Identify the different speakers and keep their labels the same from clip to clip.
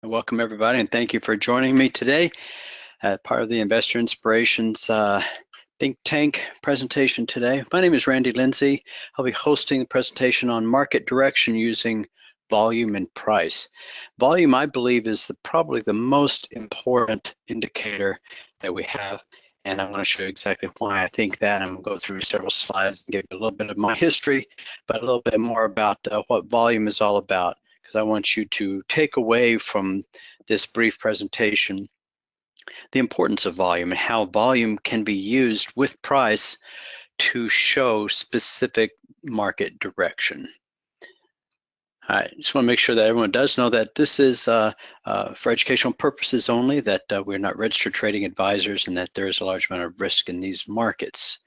Speaker 1: Welcome everybody, and thank you for joining me today as part of the Investor Inspirations Think Tank presentation today. My name is Randy Lindsey. I'll be hosting the presentation on market direction using volume and price. Volume, I believe, is probably the most important indicator that we have, and I'm going to show you exactly why I think that. I'm going to go through several slides and give you a little bit of my history, but a little bit more about what volume is all about, because I want you to take away from this brief presentation the importance of volume and how volume can be used with price to show specific market direction. I just want to make sure that everyone does know that this is for educational purposes only, that we're not registered trading advisors, and that there is a large amount of risk in these markets.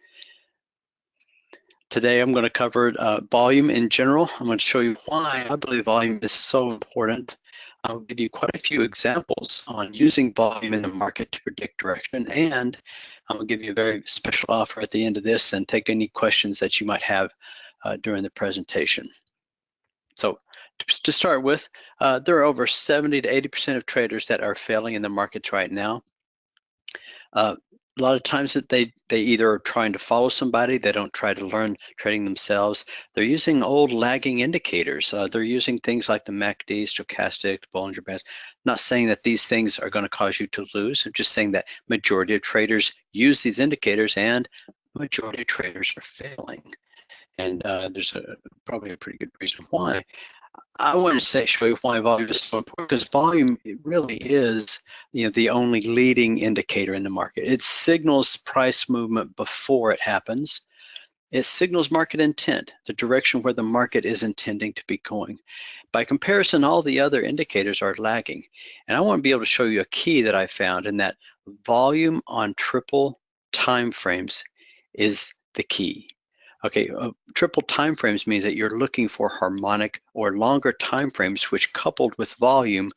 Speaker 1: Today, I'm going to cover volume in general. I'm going to show you why I believe volume is so important. I'll give you quite a few examples on using volume in the market to predict direction, and I'm going to give you a very special offer at the end of this and take any questions that you might have during the presentation. So to start with, there are over 70 to 80% of traders that are failing in the markets right now. A lot of times that they either are trying to follow somebody, they don't try to learn trading themselves. They're using old lagging indicators. They're using things like the MACD, stochastic, Bollinger Bands. Not saying that these things are going to cause you to lose. I'm just saying that majority of traders use these indicators, and the majority of traders are failing. And there's probably a pretty good reason why. I want to show you why volume is so important, because volume really is, the only leading indicator in the market. It signals price movement before it happens. It signals market intent, the direction where the market is intending to be going. By comparison, all the other indicators are lagging. And I want to be able to show you a key that I found, in that volume on triple time frames is the key. Okay, triple time frames means that you're looking for harmonic or longer time frames, which coupled with volume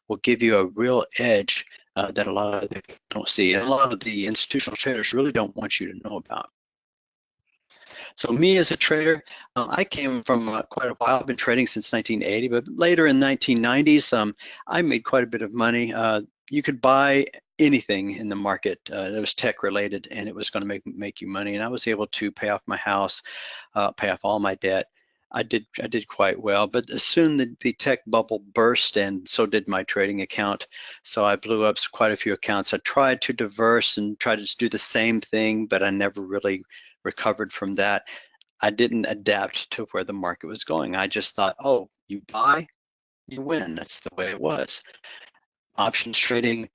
Speaker 1: will give you a real edge that a lot of them don't see, and a lot of the institutional traders really don't want you to know about. So me as a trader, I came from quite a while. I've been trading since 1980, but later in 1990s, I made quite a bit of money. You could buy anything in the market that was tech related, and it was going to make you money. And I was able to pay off my house, pay off all my debt. I did quite well, but soon the tech bubble burst, and so did my trading account. So I blew up quite a few accounts. I tried to diverse and try to do the same thing, but I never really recovered from that. I didn't adapt to where the market was going. I just thought, oh, you buy, you win. That's the way it was. Options trading,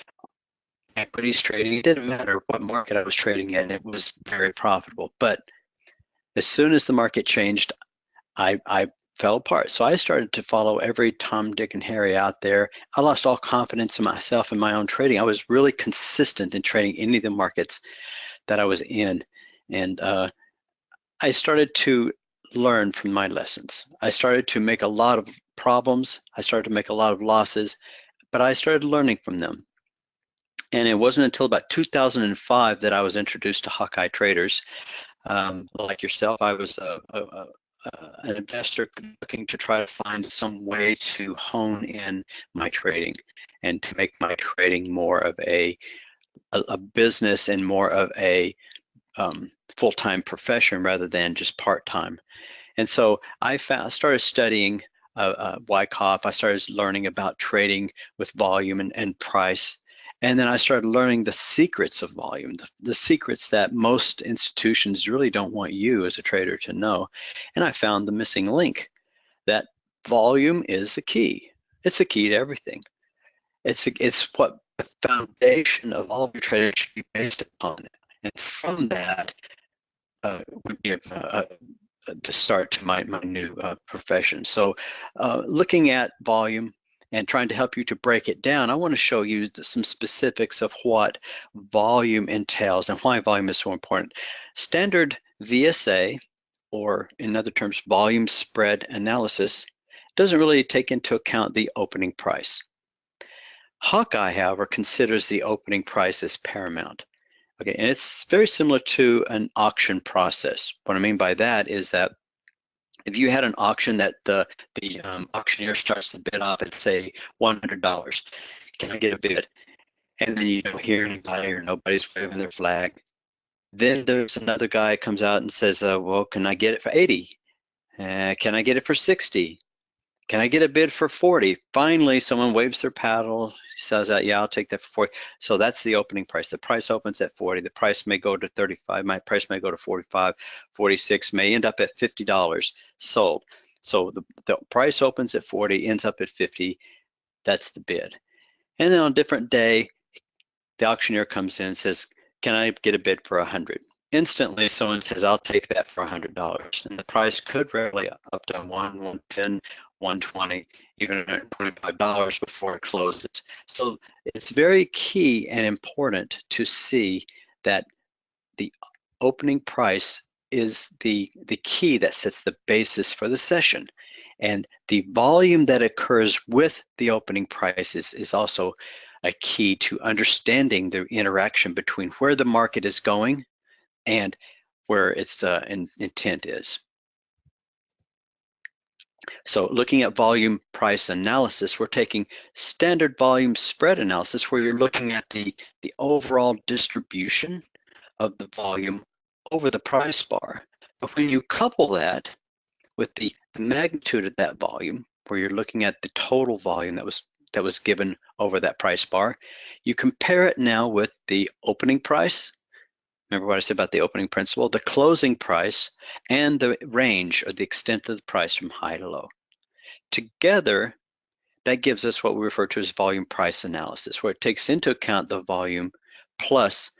Speaker 1: equities trading, it didn't matter what market I was trading in, it was very profitable. But as soon as the market changed, I fell apart. So I started to follow every Tom, Dick, and Harry out there. I lost all confidence in myself and my own trading. I was really consistent in trading any of the markets that I was in. And I started to learn from my lessons. I started to make a lot of problems. I started to make a lot of losses, but I started learning from them. And it wasn't until about 2005 that I was introduced to Hawkeye traders. Like yourself, I was an investor looking to try to find some way to hone in my trading and to make my trading more of a business and more of a full-time profession rather than just part-time. And so I started studying Wyckoff. I started learning about trading with volume and price. And then I started learning the secrets of volume, the secrets that most institutions really don't want you as a trader to know. And I found the missing link, that volume is the key. It's the key to everything. It's what the foundation of all of your trading should be based upon. And from that would be the start to my new profession. So looking at volume and trying to help you to break it down, I want to show you some specifics of what volume entails and why volume is so important. Standard VSA, or in other terms, volume spread analysis, doesn't really take into account the opening price. Hawkeye, however, considers the opening price as paramount. Okay, and it's very similar to an auction process. What I mean by that is that If you had an auction that the auctioneer starts the bid off at, say, $100, can I get a bid? And then you don't hear anybody or nobody's waving their flag. Then there's another guy comes out and says, well, can I get it for 80? Can I get it for 60? Can I get a bid for 40? Finally, someone waves their paddle, says that, yeah, I'll take that for 40. So that's the opening price. The price opens at 40. The price may go to 35. My price may go to 45, 46, may end up at $50 sold. So the price opens at 40, ends up at 50. That's the bid. And then on a different day, the auctioneer comes in and says, can I get a bid for 100? Instantly, someone says, I'll take that for $100. And the price could rally up to 110, 120, even $125 before it closes. So it's very key and important to see that the opening price is the key that sets the basis for the session. And the volume that occurs with the opening price is also a key to understanding the interaction between where the market is going and where its intent is. So looking at volume price analysis, we're taking standard volume spread analysis where you're looking at the overall distribution of the volume over the price bar. But when you couple that with the magnitude of that volume, where you're looking at the total volume that was given over that price bar, you compare it now with the opening price. Remember what I said about the opening principle, the closing price, and the range or the extent of the price from high to low. Together, that gives us what we refer to as volume price analysis, where it takes into account the volume plus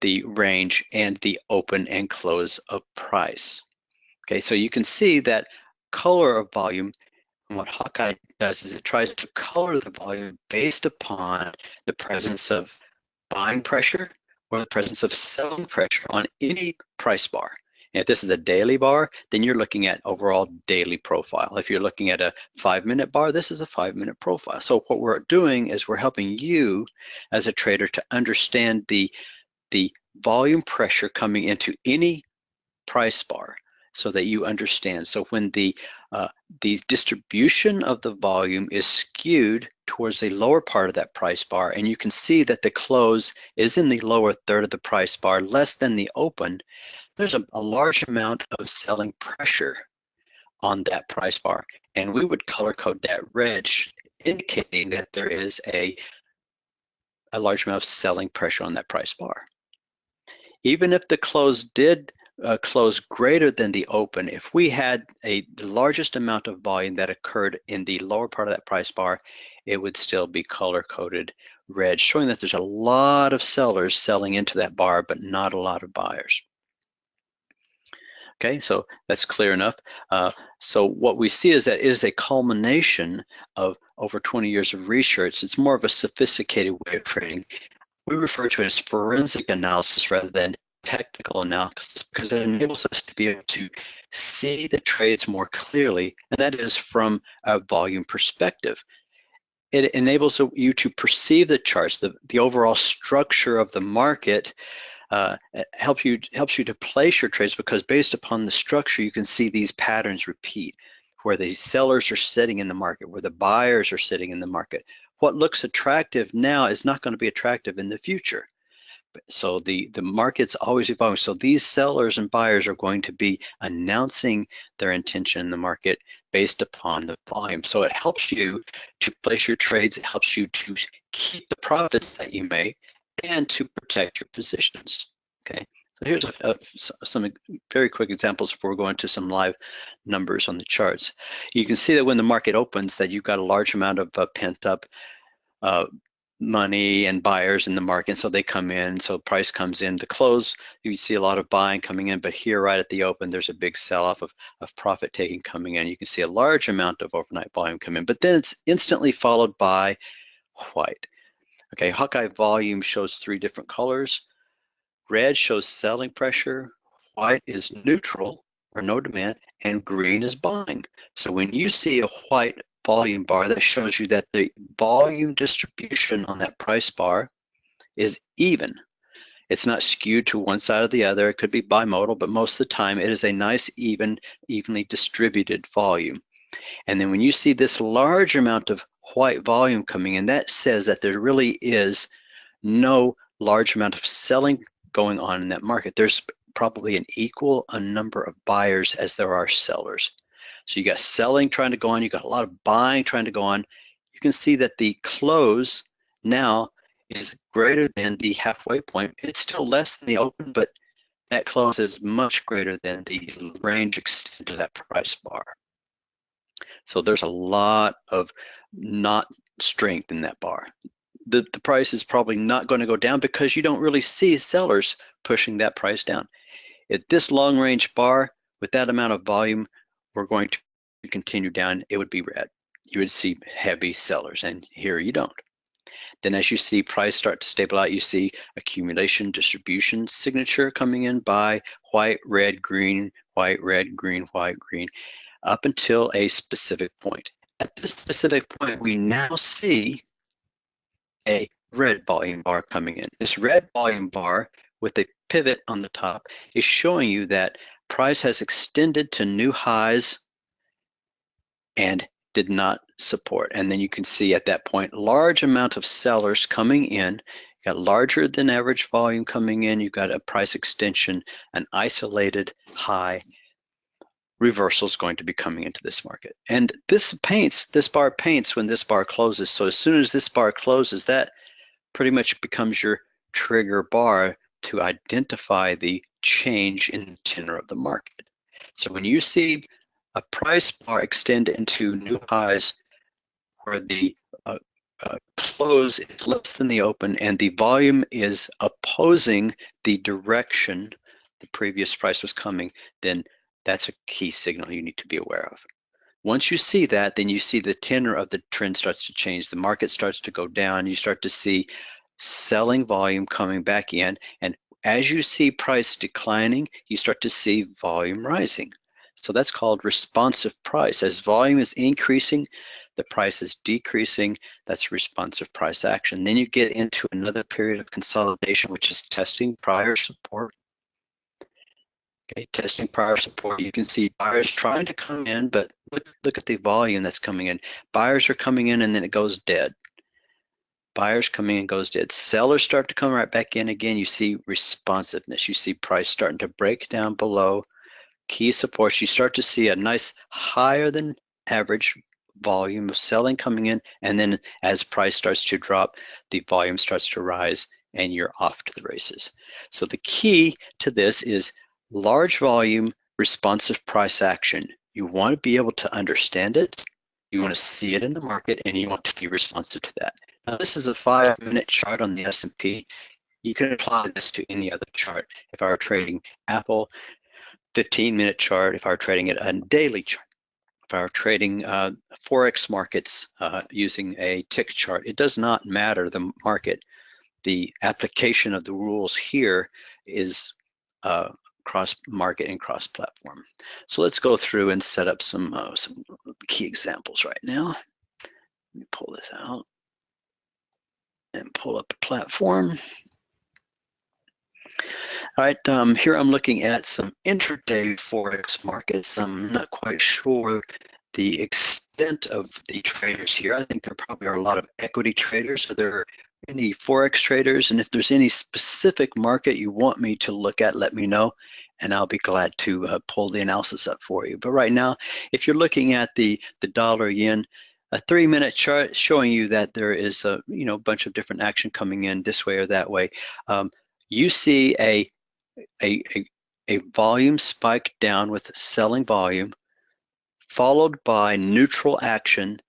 Speaker 1: the range and the open and close of price. Okay, so you can see that color of volume, and what Hawkeye does is it tries to color the volume based upon the presence of buying pressure or the presence of selling pressure on any price bar. And if this is a daily bar, then you're looking at overall daily profile. If you're looking at a 5-minute bar, this is a 5-minute profile. So what we're doing is we're helping you as a trader to understand the volume pressure coming into any price bar so that you understand. So when the distribution of the volume is skewed towards the lower part of that price bar, and you can see that the close is in the lower third of the price bar, less than the open, there's a large amount of selling pressure on that price bar. And we would color code that red, indicating that there is a large amount of selling pressure on that price bar. Even if the close did close greater than the open, if we had the largest amount of volume that occurred in the lower part of that price bar, it would still be color coded red, showing that there's a lot of sellers selling into that bar, but not a lot of buyers. Okay, so that's clear enough. So what we see is that it is a culmination of over 20 years of research. It's more of a sophisticated way of trading. We refer to it as forensic analysis rather than technical analysis, because it enables us to be able to see the trades more clearly, and that is from a volume perspective. It enables you to perceive the charts, the overall structure of the market. It helps you to place your trades, because based upon the structure, you can see these patterns repeat, where the sellers are sitting in the market, where the buyers are sitting in the market. What looks attractive now is not going to be attractive in the future. So the market's always evolving. So these sellers and buyers are going to be announcing their intention in the market based upon the volume. So it helps you to place your trades. It helps you to keep the profits that you make and to protect your positions. Okay. So here's some very quick examples before we go into some live numbers on the charts. You can see that when the market opens, that you've got a large amount of pent up money and buyers in the market, so they come in, so price comes in. To close, you see a lot of buying coming in, but here right at the open, there's a big sell-off of profit taking coming in. You can see a large amount of overnight volume come in, but then it's instantly followed by white. Okay, Hawkeye volume shows 3 different colors. Red shows selling pressure, white is neutral or no demand, and green is buying. So when you see a white volume bar, that shows you that the volume distribution on that price bar is even. It's not skewed to one side or the other. It could be bimodal, but most of the time it is a nice, evenly distributed volume. And then when you see this large amount of white volume coming in, that says that there really is no large amount of selling going on in that market. There's probably an equal number of buyers as there are sellers. So you got selling trying to go on, you got a lot of buying trying to go on. You can see that the close now is greater than the halfway point. It's still less than the open, but that close is much greater than the range extended to that price bar. So there's a lot of not strength in that bar. The price is probably not going to go down because you don't really see sellers pushing that price down. At this long range bar with that amount of volume, we're going to continue down. It would be red. You would see heavy sellers, and here you don't. Then as you see price start to stabilize, you see accumulation distribution signature coming in by white, red, green, white, red, green, white, green, up until a specific point. At this specific point, we now see a red volume bar coming in. This red volume bar with a pivot on the top is showing you that price has extended to new highs and did not support. And then you can see at that point, large amount of sellers coming in. You got larger than average volume coming in. You've got a price extension, an isolated high reversal is going to be coming into this market. And this bar paints when this bar closes. So as soon as this bar closes, that pretty much becomes your trigger bar to identify the change in the tenor of the market. So when you see a price bar extend into new highs where the close is less than the open and the volume is opposing the direction the previous price was coming, then that's a key signal you need to be aware of. Once you see that, then you see the tenor of the trend starts to change. The market starts to go down. You start to see selling volume coming back in. And as you see price declining, you start to see volume rising. So that's called responsive price. As volume is increasing, the price is decreasing. That's responsive price action. Then you get into another period of consolidation, which is testing prior support. Okay, testing prior support. You can see buyers trying to come in, but look at the volume that's coming in. Buyers are coming in and then it goes dead. Buyers coming in, goes dead. Sellers start to come right back in again. You see responsiveness. You see price starting to break down below key supports. You start to see a nice higher than average volume of selling coming in, and then as price starts to drop, the volume starts to rise and you're off to the races. So the key to this is large volume, responsive price action. You want to be able to understand it, you want to see it in the market, and you want to be responsive to that. Now this is a 5-minute chart on the S&P. You can apply this to any other chart. If I were trading Apple, 15-minute chart. If I were trading it a daily chart. If I were trading Forex markets using a tick chart, it does not matter the market. The application of the rules here is cross-market and cross-platform. So let's go through and set up some key examples right now. Let me pull this out and pull up a platform. All right, here I'm looking at some intraday Forex markets. I'm not quite sure the extent of the traders here. I think there probably are a lot of equity traders. Are there any Forex traders? And if there's any specific market you want me to look at, let me know, and I'll be glad to pull the analysis up for you. But right now, if you're looking at the dollar yen, a 3-minute chart showing you that there is a bunch of different action coming in this way or that way. You see a volume spike down with selling volume, followed by neutral action.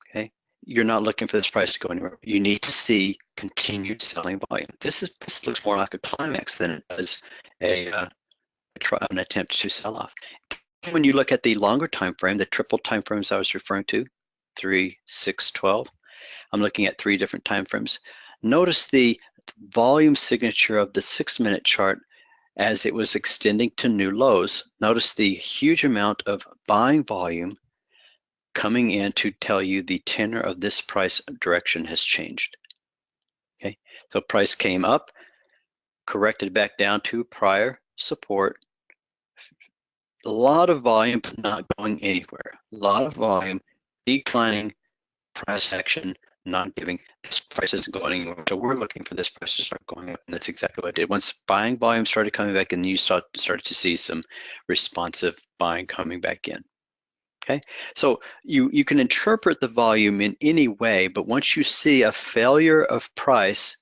Speaker 1: Okay, you're not looking for this price to go anywhere. You need to see continued selling volume. This looks more like a climax than it does an attempt to sell off. When you look at the longer time frame, the triple time frames I was referring to, 3, 6, 12. I'm looking at 3 different time frames. Notice the volume signature of the 6-minute chart as it was extending to new lows. Notice the huge amount of buying volume coming in to tell you the tenor of this price direction has changed. Okay, so price came up, corrected back down to prior support. A lot of volume, but not going anywhere. A lot of volume, declining, price action, not giving. This price isn't going anywhere. So we're looking for this price to start going up, and that's exactly what it did. Once buying volume started coming back, and you started to see some responsive buying coming back in. Okay, so you can interpret the volume in any way, but once you see a failure of price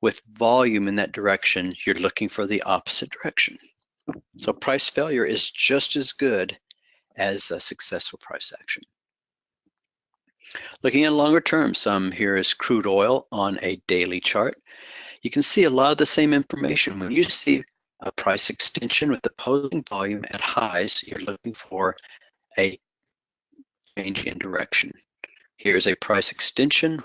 Speaker 1: with volume in that direction, you're looking for the opposite direction. So price failure is just as good as a successful price action. Looking at longer terms, here is crude oil on a daily chart. You can see a lot of the same information. When you see a price extension with opposing volume at highs, you're looking for a change in direction. Here's a price extension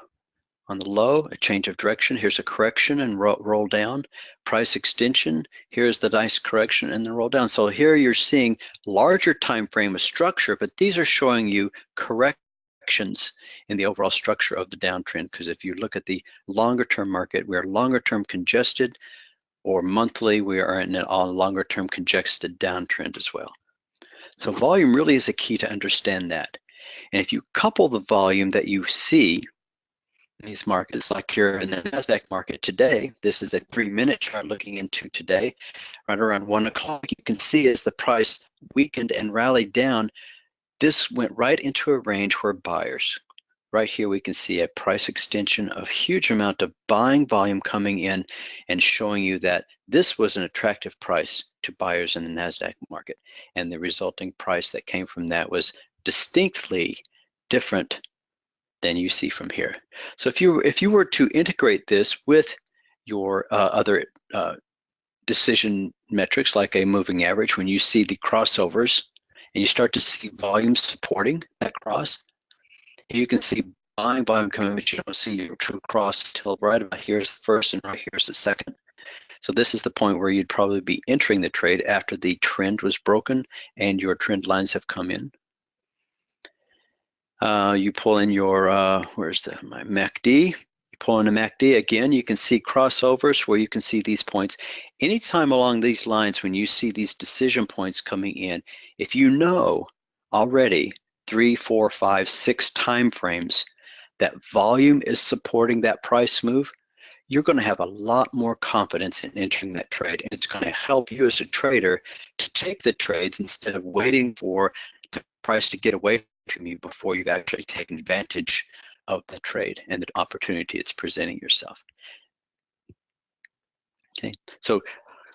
Speaker 1: on the low, a change of direction. Here's a correction and roll down. Price extension, here's the nice correction and then roll down. So here you're seeing larger time frame of structure, but these are showing you corrections in the overall structure of the downtrend, because if you look at the longer term market, we are longer term congested, or monthly, we are in a longer term congested downtrend as well. So volume really is a key to understand that. And if you couple the volume that you see in these markets, like here in the NASDAQ market today, this is a 3-minute chart looking into today, right around 1 o'clock, you can see as the price weakened and rallied down, this went right into a range where buyers, right here we can see a price extension of huge amount of buying volume coming in and showing you that this was an attractive price to buyers in the NASDAQ market. And the resulting price that came from that was distinctly different than you see from here. So if you were to integrate this with your other decision metrics, like a moving average, when you see the crossovers and you start to see volume supporting that cross, you can see buying volume coming, but you don't see your true cross until right about here's the first and right here's the second. So this is the point where you'd probably be entering the trade after the trend was broken and your trend lines have come in. You pull in your, where's my MACD? You pull in a MACD, again, you can see crossovers where you can see these points. Anytime along these lines, when you see these decision points coming in, if you know already 3, 4, 5, 6 time frames that volume is supporting that price move, you're going to have a lot more confidence in entering that trade. And it's going to help you as a trader to take the trades instead of waiting for the price to get away from you before you've actually taken advantage of the trade and the opportunity it's presenting yourself. Okay, so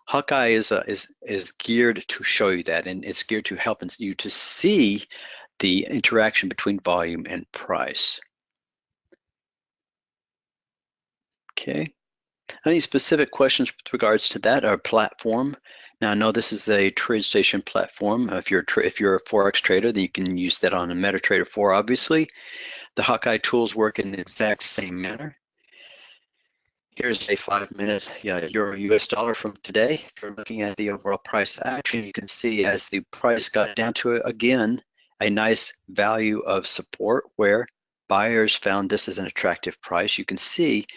Speaker 1: Hawkeye is geared to show you that, and it's geared to help you to see the interaction between volume and price. Okay, any specific questions with regards to that, our platform? Now I know this is a TradeStation platform. If you're a Forex trader, then you can use that on a MetaTrader 4, obviously. The Hawkeye tools work in the exact same manner. Here's a 5-minute Euro US dollar from today. If you're looking at the overall price action, you can see as the price got down to, again, a nice value of support where buyers found this as an attractive price. You can see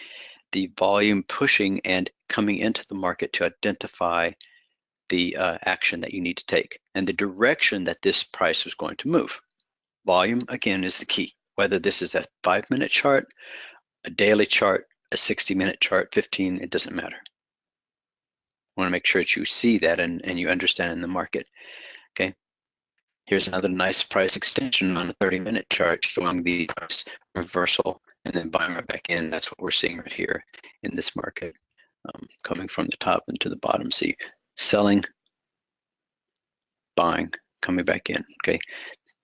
Speaker 1: the volume pushing and coming into the market to identify the action that you need to take and the direction that this price was going to move. Volume, again, is the key. Whether this is a 5-minute chart, a daily chart, a 60-minute chart, 15, it doesn't matter. I want to make sure that you see that and you understand in the market. Okay. Here's another nice price extension on a 30-minute chart showing the price reversal and then buying right back in. That's what we're seeing right here in this market, coming from the top and to the bottom. See, selling, buying, coming back in. Okay.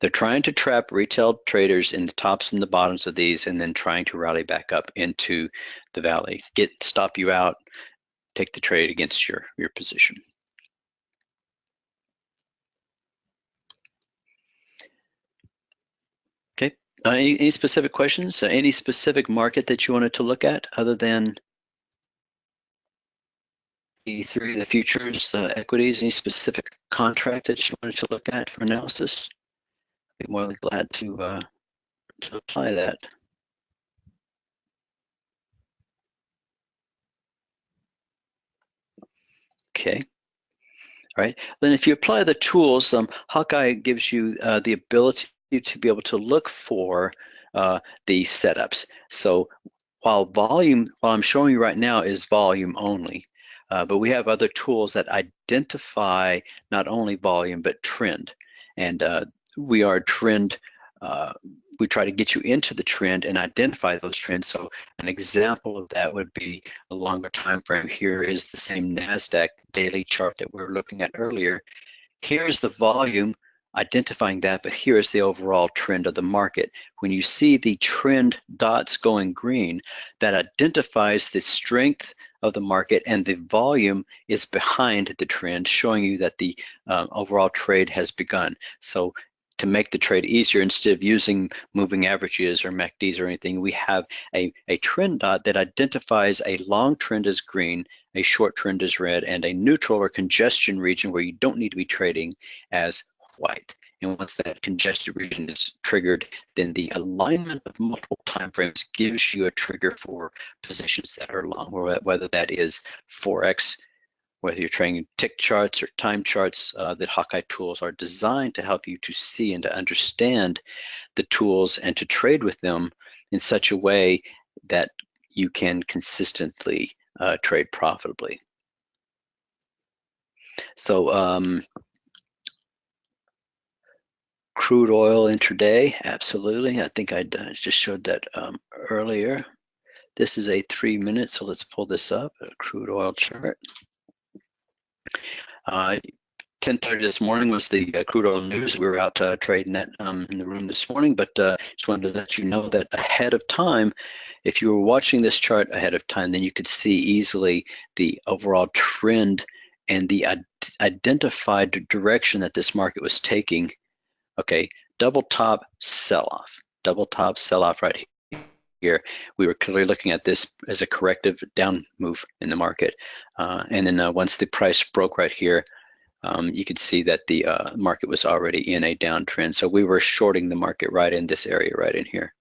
Speaker 1: They're trying to trap retail traders in the tops and the bottoms of these and then trying to rally back up into the valley. Stop you out, take the trade against your position. Okay, any specific questions? Any specific market that you wanted to look at other than the futures, equities? Any specific contract that you wanted to look at for analysis? I'd be more than glad to apply that. Okay. All right. Then if you apply the tools, Hawkeye gives you the ability to be able to look for the setups. So while I'm showing you right now is volume only, but we have other tools that identify not only volume but trend. And we are trend, we try to get you into the trend and identify those trends. So an example of that would be a longer time frame. Here is the same NASDAQ daily chart that we were looking at earlier. Here's the volume identifying that, but here is the overall trend of the market. When you see the trend dots going green, that identifies the strength of the market, and the volume is behind the trend, showing you that the overall trade has begun. So to make the trade easier, instead of using moving averages or MACDs or anything, we have a trend dot that identifies a long trend as green, a short trend as red, and a neutral or congestion region where you don't need to be trading as white. And once that congested region is triggered, then the alignment of multiple timeframes gives you a trigger for positions that are long, or whether that is Forex, whether you're trading tick charts or time charts. The Hawkeye tools are designed to help you to see and to understand the tools and to trade with them in such a way that you can consistently trade profitably. So crude oil intraday, absolutely. I think I just showed that earlier. This is a 3 minute, so let's pull this up, a crude oil chart. 10:30 this morning was the crude oil news. We were out trading that in the room this morning, but just wanted to let you know that ahead of time, if you were watching this chart ahead of time, then you could see easily the overall trend and the identified direction that this market was taking. Okay, double top sell-off right here. We were clearly looking at this as a corrective down move in the market. And then once the price broke right here, you could see that the market was already in a downtrend. So we were shorting the market right in this area, right in here.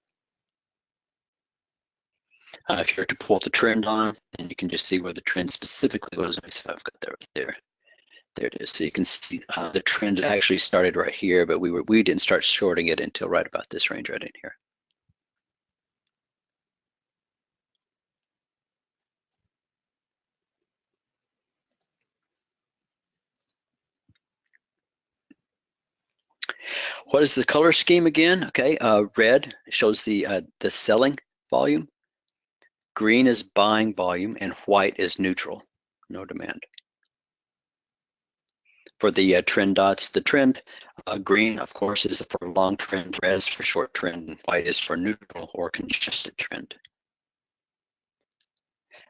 Speaker 1: If you were to pull the trend on, then you can just see where the trend specifically was. Let me see if I've got that right there. There it is. So you can see the trend actually started right here, but we didn't start shorting it until right about this range right in here. What is the color scheme again? Okay, red shows the selling volume, green is buying volume, and white is neutral, no demand. For the trend dots, the trend green, of course, is for long trend, red is for short trend, and white is for neutral or congested trend.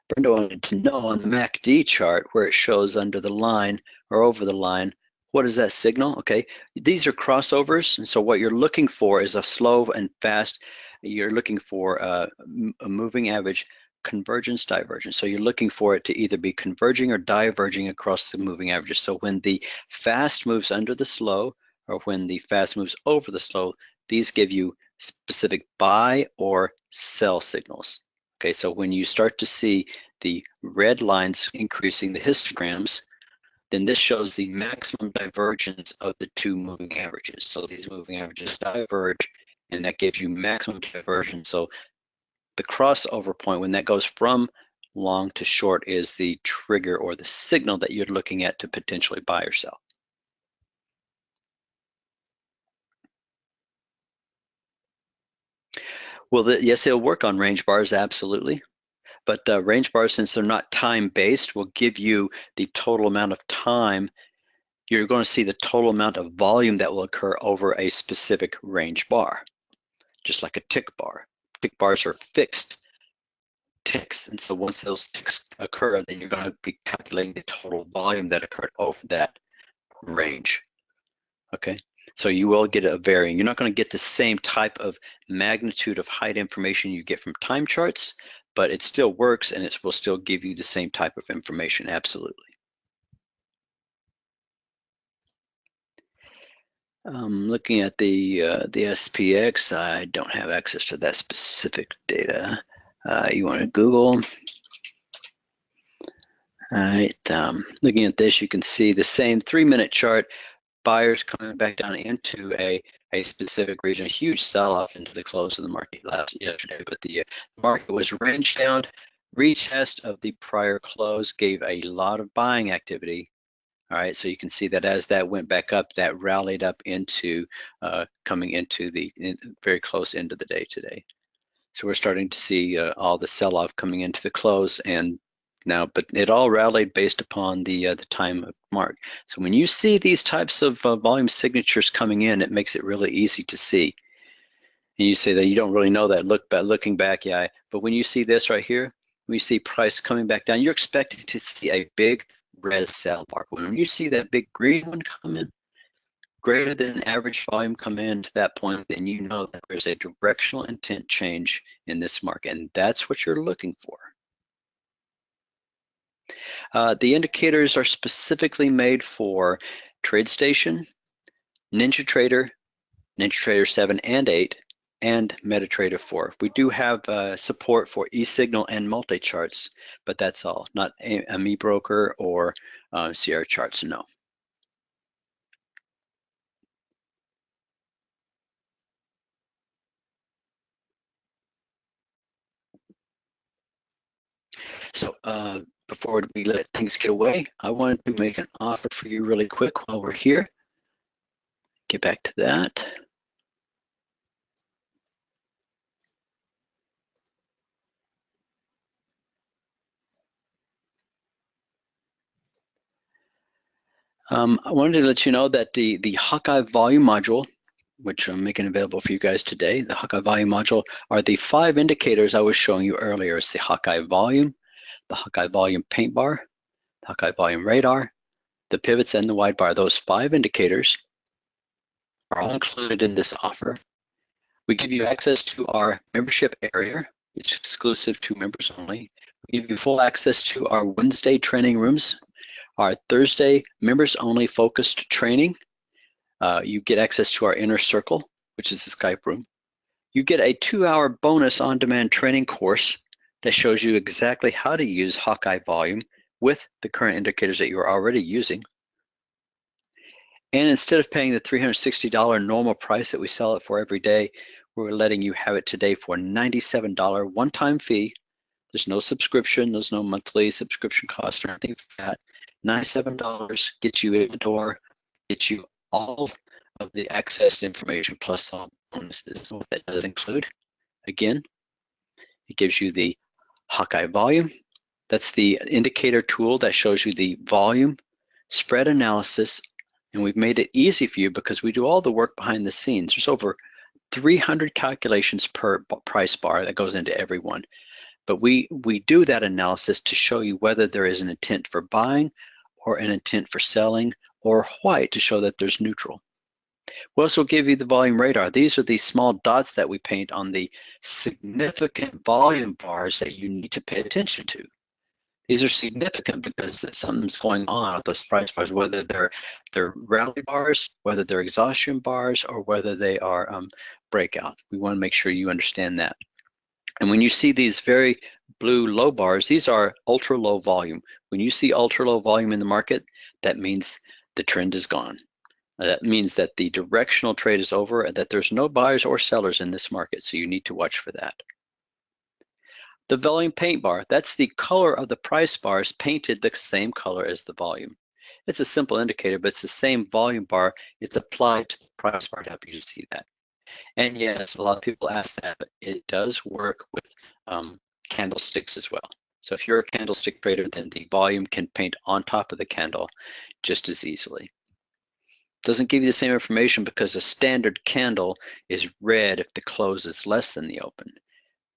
Speaker 1: Brenda wanted to know on the MACD chart where it shows under the line or over the line, what is that signal? Okay, these are crossovers, and so what you're looking for is a slow and fast. You're looking for a moving average convergence, divergence. So you're looking for it to either be converging or diverging across the moving averages. So when the fast moves under the slow, or when the fast moves over the slow, these give you specific buy or sell signals. Okay, so when you start to see the red lines increasing, the histograms, then this shows the maximum divergence of the two moving averages. So these moving averages diverge, and that gives you maximum divergence. So the crossover point, when that goes from long to short, is the trigger or the signal that you're looking at to potentially buy or sell. Well, yes, it'll work on range bars, absolutely. But range bars, since they're not time-based, will give you the total amount of time. You're going to see the total amount of volume that will occur over a specific range bar, just like a tick bar. Tick bars are fixed ticks, and so once those ticks occur, then you're going to be calculating the total volume that occurred over that range. Okay, so you will get a varying. You're not going to get the same type of magnitude of height information you get from time charts, but it still works, and it will still give you the same type of information, absolutely. Looking at the SPX, I don't have access to that specific data. You want to Google All right, looking at this, you can see the same 3-minute chart, buyers coming back down into a specific region, a huge sell-off into the close of the market yesterday, but the market was range bound. Retest of the prior close gave a lot of buying activity. All right, so you can see that as that went back up, that rallied up into coming into the very close end of the day today. So we're starting to see all the sell-off coming into the close, and now, but it all rallied based upon the time of mark. So when you see these types of volume signatures coming in, it makes it really easy to see. And you say that you don't really know that looking back, yeah. But when you see this right here, when you see price coming back down, you're expecting to see a big red sell bar. When you see that big green one come in, greater than average volume come in to that point, then you know that there's a directional intent change in this market, and that's what you're looking for. The indicators are specifically made for TradeStation, NinjaTrader, NinjaTrader 7 and 8, and MetaTrader 4. We do have support for eSignal and multi-charts, but that's all, not MeBroker or Sierra charts, no. So before we let things get away, I wanted to make an offer for you really quick while we're here. Get back to that. I wanted to let you know that the Hawkeye volume module, which I'm making available for you guys today, the Hawkeye volume module are the 5 indicators I was showing you earlier. It's the Hawkeye volume, the Hawkeye volume paint bar, the Hawkeye volume radar, the pivots, and the wide bar. Those 5 indicators are all included in this offer. We give you access to our membership area. It's exclusive to members only. We give you full access to our Wednesday training rooms, our Thursday members only focused training. You get access to our inner circle, which is the Skype room. You get a 2-hour bonus on-demand training course that shows you exactly how to use Hawkeye volume with the current indicators that you're already using. And instead of paying the $360 normal price that we sell it for every day, we're letting you have it today for $97 one-time fee. There's no subscription, there's no monthly subscription cost or anything like that. $97 gets you in the door, gets you all of the access information plus all bonuses. What that does include, again, it gives you the Hawkeye volume. That's the indicator tool that shows you the volume, spread analysis, and we've made it easy for you because we do all the work behind the scenes. There's over 300 calculations per price bar that goes into every one. But we do that analysis to show you whether there is an intent for buying or an intent for selling, or white to show that there's neutral. We also give you the volume radar. These are the small dots that we paint on the significant volume bars that you need to pay attention to. These are significant because something's going on with those price bars, whether they're rally bars, whether they're exhaustion bars, or whether they are breakout. We want to make sure you understand that. And when you see these very blue low bars, these are ultra low volume. When you see ultra low volume in the market, that means the trend is gone. That means that the directional trade is over and that there's no buyers or sellers in this market, so you need to watch for that. The volume paint bar, that's the color of the price bars painted the same color as the volume. It's a simple indicator, but it's the same volume bar. It's applied to the price bar to help you to see that. And yes, a lot of people ask that, but it does work with candlesticks as well. So if you're a candlestick trader, then the volume can paint on top of the candle just as easily. Doesn't give you the same information because a standard candle is red if the close is less than the open.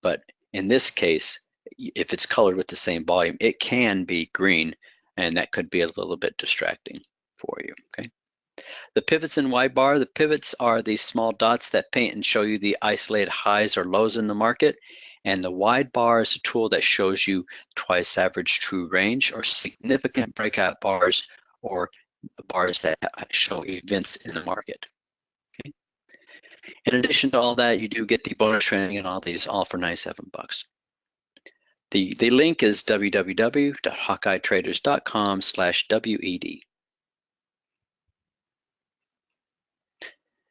Speaker 1: But in this case, if it's colored with the same volume, it can be green, and that could be a little bit distracting for you, okay? The pivots in wide bar, the pivots are the small dots that paint and show you the isolated highs or lows in the market. And the wide bar is a tool that shows you twice average true range or significant breakout bars or bars that show events in the market. Okay. In addition to all that, you do get the bonus training and all these, all for $97. The link is www.hawkeyetraders.com/WED.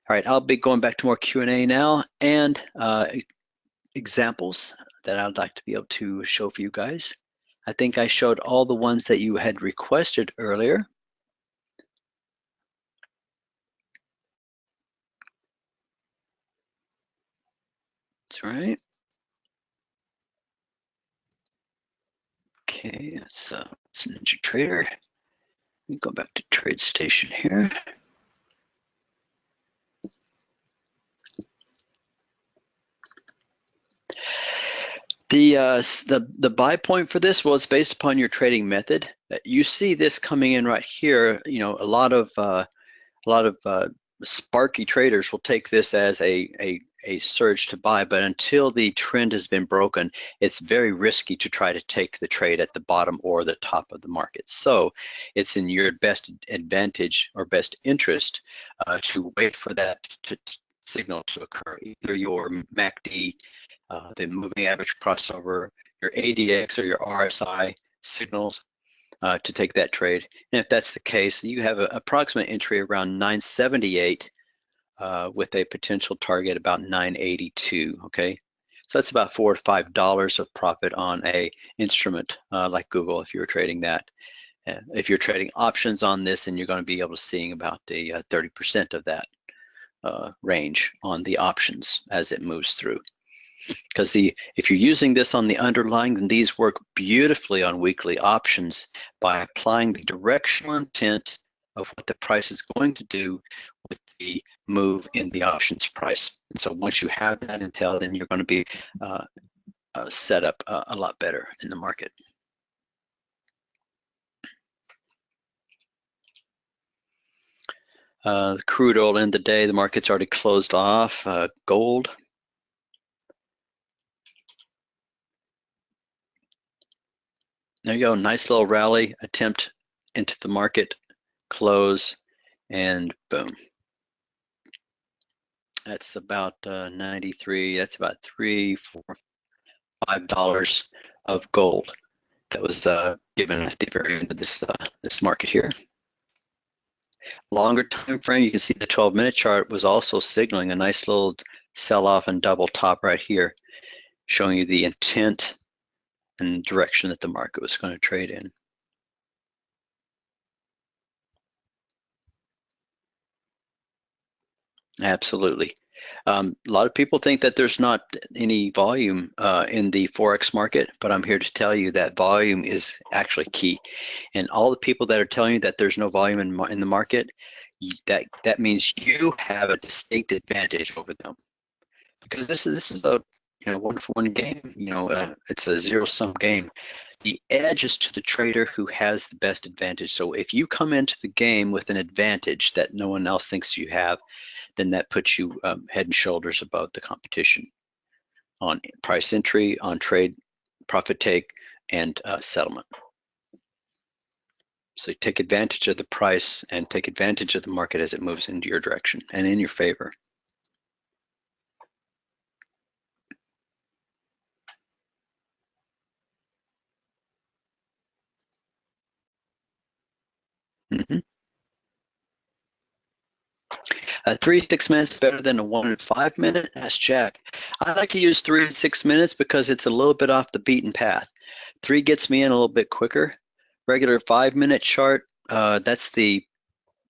Speaker 1: All right, I'll be going back to more Q&A now and examples that I'd like to be able to show for you guys. I think I showed all the ones that you had requested earlier. That's right. Okay, so it's Ninja Trader. Let me go back to TradeStation here. The buy point for this was based upon your trading method. You see this coming in right here. You know, a lot of sparky traders will take this as a surge to buy, but until the trend has been broken, it's very risky to try to take the trade at the bottom or the top of the market. So it's in your best advantage or best interest to wait for that signal to occur. Either your MACD, the moving average crossover, your ADX or your RSI signals to take that trade. And if that's the case, you have an approximate entry around 978 with a potential target about 982, okay? So that's about $4 to $5 of profit on a instrument like Google if you're trading that. If you're trading options on this, then you're going to be able to see about the 30% of that range on the options as it moves through. Because if you're using this on the underlying, then these work beautifully on weekly options by applying the directional intent of what the price is going to do with the move in the options price. And so once you have that intel, then you're going to be set up a lot better in the market. The crude oil in the day, the market's already closed off. Gold. There you go, nice little rally attempt into the market, close, and boom. That's about 93, that's about $3, $4, $5 of gold that was given at the very end of this market here. Longer time frame, you can see the 12-minute chart was also signaling a nice little sell-off and double top right here, showing you the intent and direction that the market was going to trade in. Absolutely. A lot of people think that there's not any volume in the Forex market, but I'm here to tell you that volume is actually key. And all the people that are telling you that there's no volume in the market, that means you have a distinct advantage over them. Because this is a one-for-one game. It's a zero-sum game. The edge is to the trader who has the best advantage. So if you come into the game with an advantage that no one else thinks you have, then that puts you head and shoulders above the competition on price entry, on trade, profit take, and settlement. So you take advantage of the price and take advantage of the market as it moves into your direction and in your favor. Mm-hmm. 3 to 6 minutes better than a 1 and 5 minute? Ask Jack. I like to use 3 to 6 minutes because it's a little bit off the beaten path. 3 gets me in a little bit quicker. Regular 5-minute chart, that's the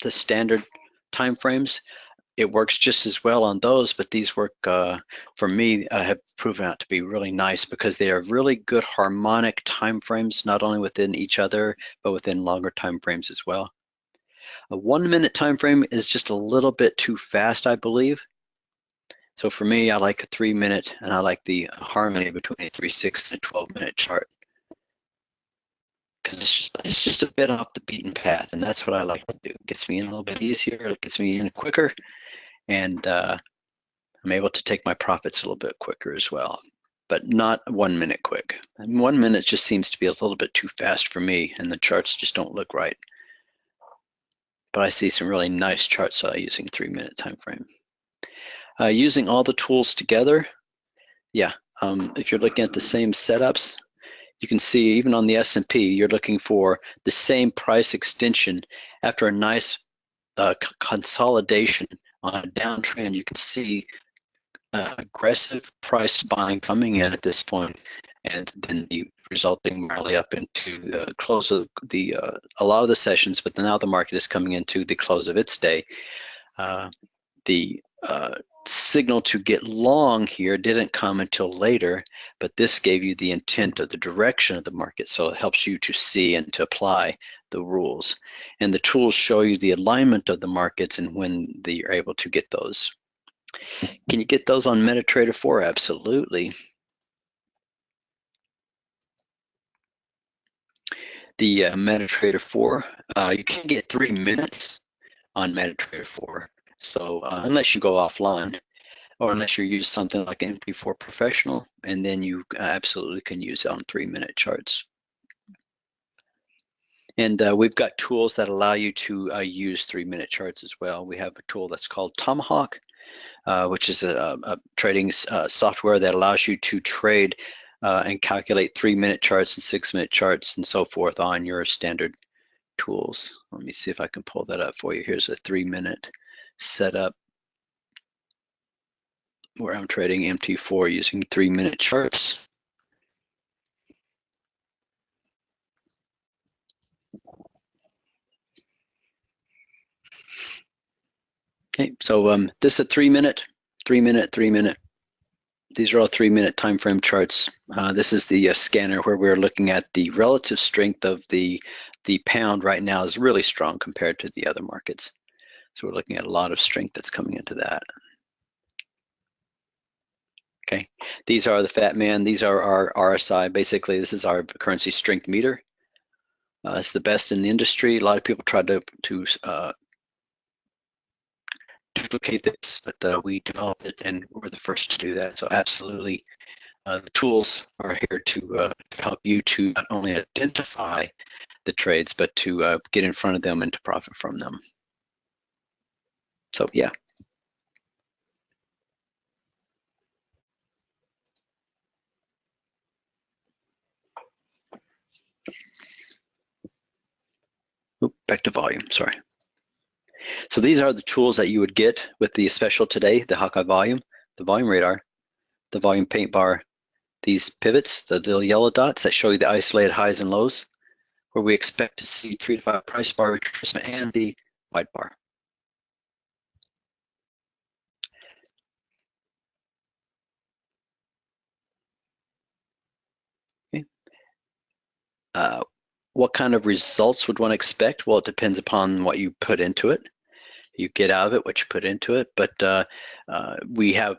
Speaker 1: standard time frames. It works just as well on those, but these work for me have proven out to be really nice because they are really good harmonic time frames, not only within each other, but within longer time frames as well. A 1-minute time frame is just a little bit too fast, I believe. So for me, I like a 3-minute, and I like the harmony between a 3, 6, and a 12-minute chart. Because it's just a bit off the beaten path, and that's what I like to do. It gets me in a little bit easier, it gets me in quicker, and I'm able to take my profits a little bit quicker as well. But not 1 minute quick. And 1 minute just seems to be a little bit too fast for me, and the charts just don't look right. But I see some really nice charts using 3-minute time frame. Using all the tools together, yeah, if you're looking at the same setups, you can see even on the S&P, you're looking for the same price extension after a nice consolidation on a downtrend. You can see aggressive price buying coming in at this point, and then the resulting rally up into the close of the a lot of the sessions, but now the market is coming into the close of its day. The signal to get long here didn't come until later, but this gave you the intent of the direction of the market, so it helps you to see and to apply the rules. And the tools show you the alignment of the markets and when you're able to get those. Can you get those on MetaTrader 4? Absolutely. The MetaTrader 4, you can get 3 minutes on MetaTrader 4. So unless you go offline, or unless you use something like MT4 Professional, and then you absolutely can use it on 3-minute charts. And we've got tools that allow you to use 3-minute charts as well. We have a tool that's called Tomahawk, which is a trading software that allows you to trade and calculate 3-minute charts and 6-minute charts and so forth on your standard tools. Let me see if I can pull that up for you. Here's a 3-minute setup where I'm trading MT4 using 3-minute charts. Okay, so this is a 3-minute, 3-minute, 3-minute. These are all 3-minute time frame charts. This is the scanner where we're looking at the relative strength of the pound right now is really strong compared to the other markets. So we're looking at a lot of strength that's coming into that. Okay, these are the Fat Man. These are our RSI. Basically, this is our currency strength meter. It's the best in the industry. A lot of people try to duplicate this, but we developed it and we're the first to do that. So absolutely, the tools are here to help you to not only identify the trades, but to get in front of them and to profit from them. So yeah. Oop, back to volume, sorry. So these are the tools that you would get with the special today, the Hawkeye volume, the volume radar, the volume paint bar, these pivots, the little yellow dots that show you the isolated highs and lows, where we expect to see 3 to 5 price bar retracement, and the white bar. Okay. What kind of results would one expect? Well, it depends upon what you put into it. You get out of it what you put into it, but we have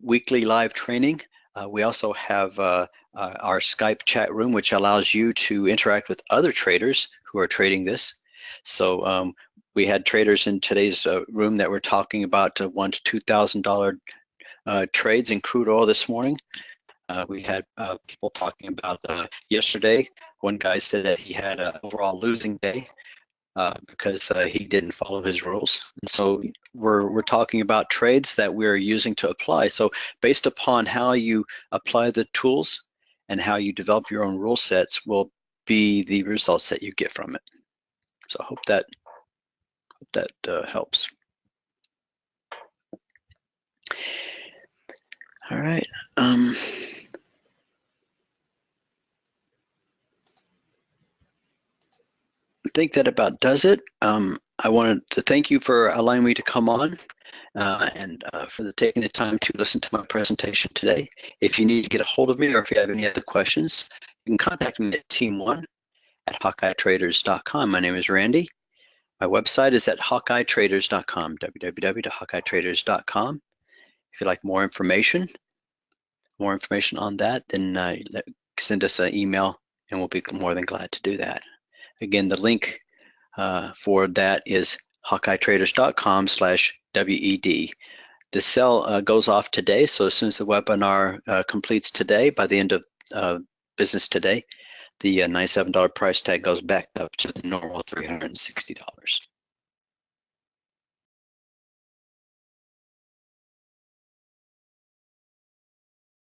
Speaker 1: weekly live training. We also have our Skype chat room, which allows you to interact with other traders who are trading this. So we had traders in today's room that were talking about $1,000 to $2,000 trades in crude oil this morning. We had people talking about yesterday. One guy said that he had an overall losing day because he didn't follow his rules. And so we're talking about trades that we're using to apply. So based upon how you apply the tools and how you develop your own rule sets will be the results that you get from it. So I hope that helps. All right. I think that about does it. I wanted to thank you for allowing me to come on and for taking the time to listen to my presentation today. If you need to get a hold of me or if you have any other questions, you can contact me at team1@hawkeyetraders.com. My name is Randy. My website is at hawkeyetraders.com, www.hawkeyetraders.com. If you'd like more information on that, then send us an email and we'll be more than glad to do that. Again, the link for that is hawkeyetraders.com/WED. The sell goes off today, so as soon as the webinar completes today, by the end of business today, the $97 price tag goes back up to the normal $360.